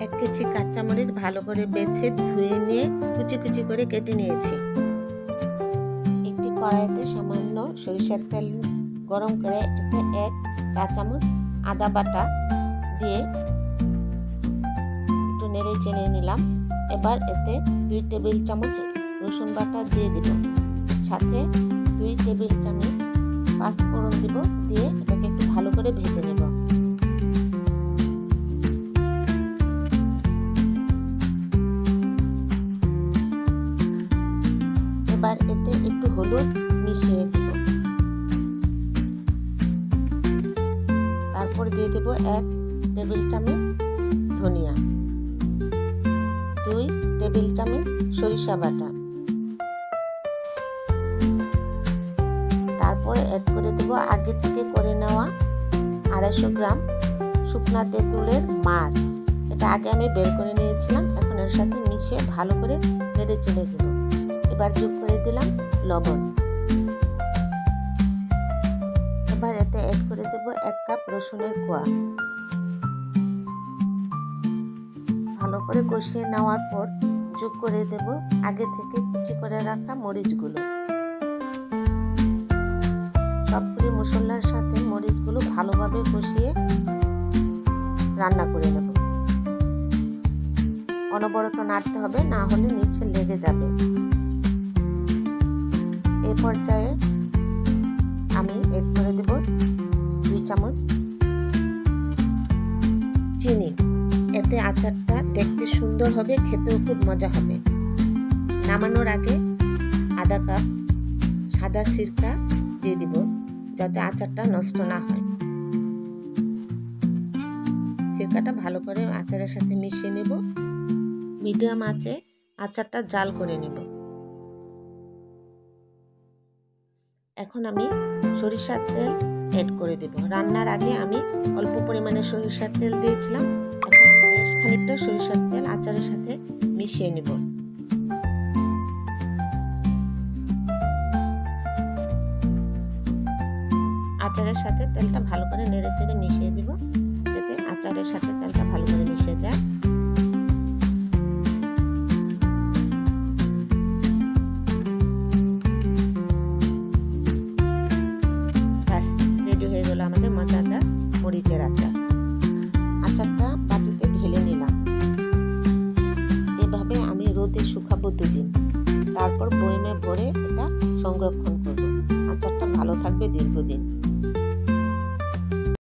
1 KG কাঁচামরিচ ভালো করে বেছে ধুয়ে নিয়ে কুচি কুচি করে কেটে নিয়েছি। একটি কড়াইতে সামান্য সরিষার তেল গরম করে এতে 1 চা চামচ আদা বাটা দিয়ে একটু নেড়ে চেড়ে নিলাম। এবার এতে 2 টেবিল চামচ রসুন বাটা দিয়ে দিব, সাথে 2 টেবিল চামচ পাঁচফোড়ন দিব, দিয়ে এটাকে একটু ভালো করে ভেজে নেব। এবার এতে একটু হলুদ মিশিয়ে দেব, তারপর দিয়ে দেব 1 টেবিল চামচ ধনিয়া, 2 টেবিল চামচ সরিষা বাটা, তারপরে অ্যাড করে দেব আগে থেকে করে নেওয়া 250 গ্রাম শুকনা তেঁতুলের মাড়। এটা আগে আমি বের করে নিয়েছিলাম, এখন এর সাথে মিশিয়ে ভালো করে নেড়ে চেড়ে দেব। এবার যোগ করে দিলাম লবণ। এবার এতে অ্যাড করে দেব 1 কাপ রসুনের কোয়া। ভালো করে কষিয়ে নেওয়ার পর যোগ করে দেব আগে থেকে কুচি করে রাখা মরিচগুলো। সবগুলি মশলার সাথে মরিচগুলো ভালোভাবে কষিয়ে রান্না করে নেব। অনবরত নাড়তে হবে, না হলে নিচে লেগে যাবে। এই পর্যায়ে আমি এড করে দেব 2 চামচ চিনি। এতে আচারটা দেখতে সুন্দর হবে, খেতেও খুব মজা হবে। নামানোর আগে আধা কাপ সাদা সিরকা দিয়ে দিব, যাতে আচারটা নষ্ট না হয়। সিরকাটা ভালো করে আচারের সাথে মিশিয়ে নেব। মিডিয়াম আঁচে আচারটা জাল করে নেব। এখন আমি সরিষার তেল অ্যাড করে দেব। রান্নার আগে আমি অল্প পরিমাণে সরিষার তেল দিয়েছিলাম, এখন আমি বেশ খানিকটা সরিষার তেল আচারের সাথে মিশিয়ে নেব। আচারের সাথে তেলটা ভালো করে নেড়ে চেড়ে মিশিয়ে দিব, যাতে আচারের সাথে তেলটা